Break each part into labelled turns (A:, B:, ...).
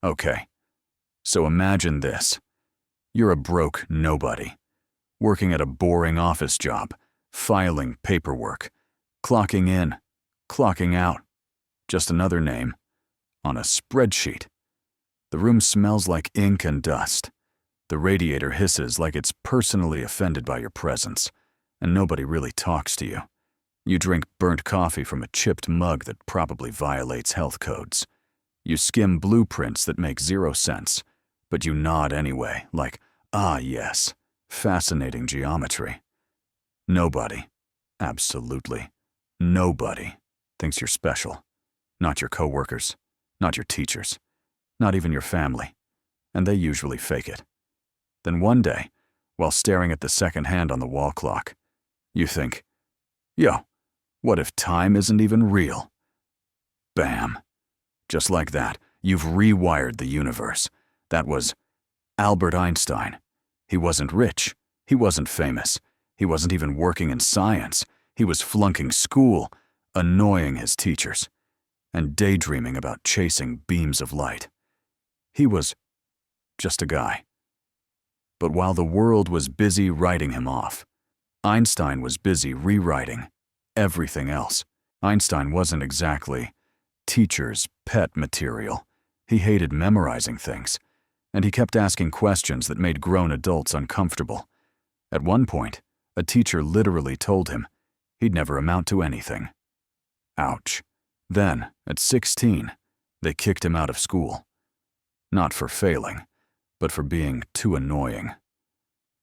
A: Okay, so imagine this. You're a broke nobody, working at a boring office job, filing paperwork, clocking in, clocking out, just another name, on a spreadsheet. The room smells like ink and dust. The radiator hisses like it's personally offended by your presence, and nobody really talks to you. You drink burnt coffee from a chipped mug that probably violates health codes. You skim blueprints that make 0 sense, but you nod anyway, like, ah yes, fascinating geometry. Nobody, absolutely nobody, thinks you're special. Not your coworkers, not your teachers, not even your family, and they usually fake it. Then one day, while staring at the second hand on the wall clock, you think, yo, what if time isn't even real? Bam. Just like that, you've rewired the universe. That was Albert Einstein. He wasn't rich. He wasn't famous. He wasn't even working in science. He was flunking school, annoying his teachers, and daydreaming about chasing beams of light. He was just a guy. But while the world was busy writing him off, Einstein was busy rewriting everything else. Einstein wasn't exactly teacher's pet material. He hated memorizing things, and he kept asking questions that made grown adults uncomfortable. At one point, a teacher literally told him he'd never amount to anything. Ouch. Then, at 16, they kicked him out of school. Not for failing, but for being too annoying.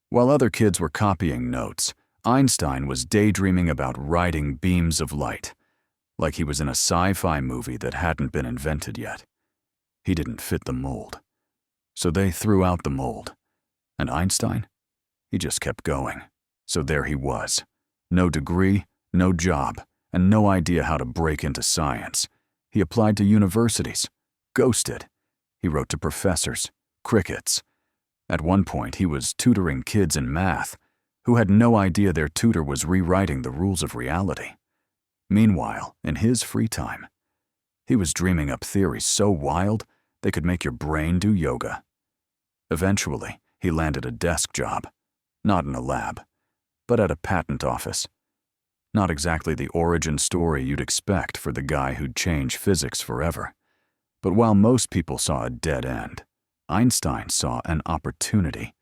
A: While other kids were copying notes, Einstein was daydreaming about riding beams of light, like he was in a sci-fi movie that hadn't been invented yet. He didn't fit the mold. So they threw out the mold. And Einstein? He just kept going. So there he was. No degree, no job, and no idea how to break into science. He applied to universities. Ghosted. He wrote to professors. Crickets. At one point, he was tutoring kids in math who had no idea their tutor was rewriting the rules of reality. Meanwhile, in his free time, he was dreaming up theories so wild they could make your brain do yoga. Eventually, he landed a desk job, not in a lab, but at a patent office. Not exactly the origin story you'd expect for the guy who'd change physics forever. But while most people saw a dead end, Einstein saw an opportunity.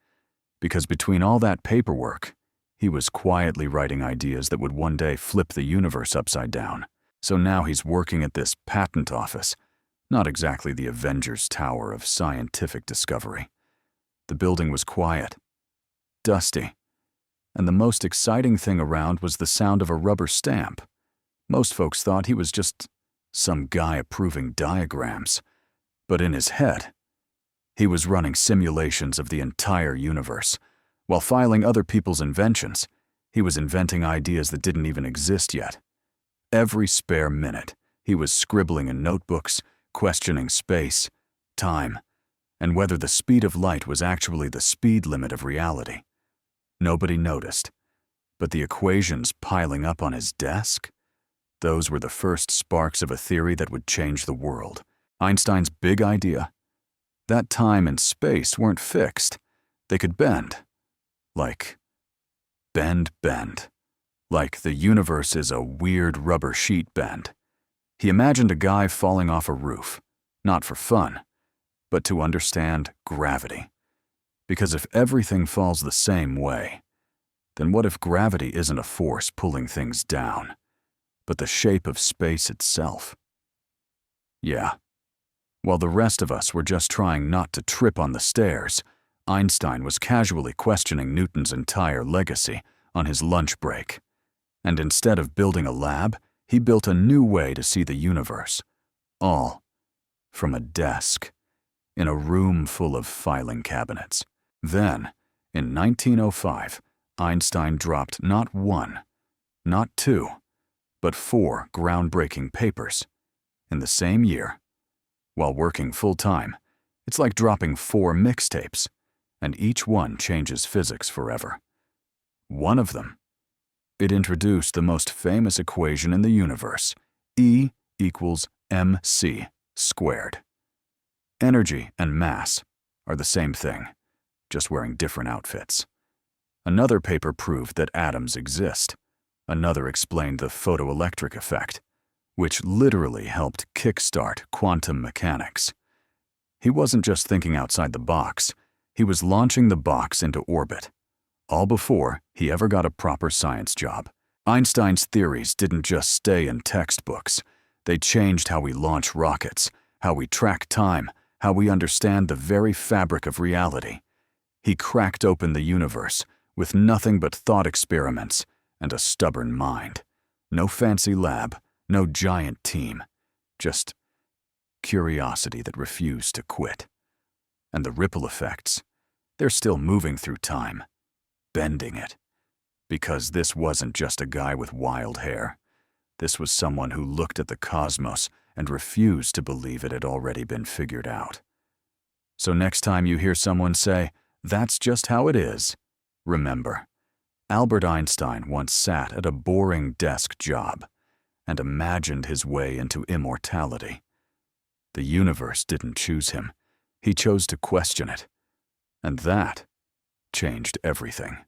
A: Because between all that paperwork, he was quietly writing ideas that would one day flip the universe upside down. So now he's working at this patent office, not exactly the Avengers Tower of scientific discovery. The building was quiet, dusty, and the most exciting thing around was the sound of a rubber stamp. Most folks thought he was just some guy approving diagrams, but in his head, he was running simulations of the entire universe. While filing other people's inventions, he was inventing ideas that didn't even exist yet. Every spare minute, he was scribbling in notebooks, questioning space, time, and whether the speed of light was actually the speed limit of reality. Nobody noticed, but the equations piling up on his desk, those were the first sparks of a theory that would change the world. Einstein's big idea: that time and space weren't fixed. They could bend. Like, bend. Like the universe is a weird rubber sheet bend. He imagined a guy falling off a roof, not for fun, but to understand gravity. Because if everything falls the same way, then what if gravity isn't a force pulling things down, but the shape of space itself? Yeah. While the rest of us were just trying not to trip on the stairs, Einstein was casually questioning Newton's entire legacy on his lunch break. And instead of building a lab, he built a new way to see the universe. All from a desk, in a room full of filing cabinets. Then, in 1905, Einstein dropped not one, not two, but 4 groundbreaking papers. In the same year, while working full-time, it's like dropping 4 mixtapes, and each one changes physics forever. One of them, it introduced the most famous equation in the universe, E = mc². Energy and mass are the same thing, just wearing different outfits. Another paper proved that atoms exist. Another explained the photoelectric effect, which literally helped kickstart quantum mechanics. He wasn't just thinking outside the box, he was launching the box into orbit, all before he ever got a proper science job. Einstein's theories didn't just stay in textbooks. They changed how we launch rockets, how we track time, how we understand the very fabric of reality. He cracked open the universe with nothing but thought experiments and a stubborn mind. No fancy lab, no giant team, just curiosity that refused to quit. And the ripple effects, they're still moving through time, bending it. Because this wasn't just a guy with wild hair. This was someone who looked at the cosmos and refused to believe it had already been figured out. So next time you hear someone say, "That's just how it is," remember, Albert Einstein once sat at a boring desk job and imagined his way into immortality. The universe didn't choose him. He chose to question it. And that changed everything.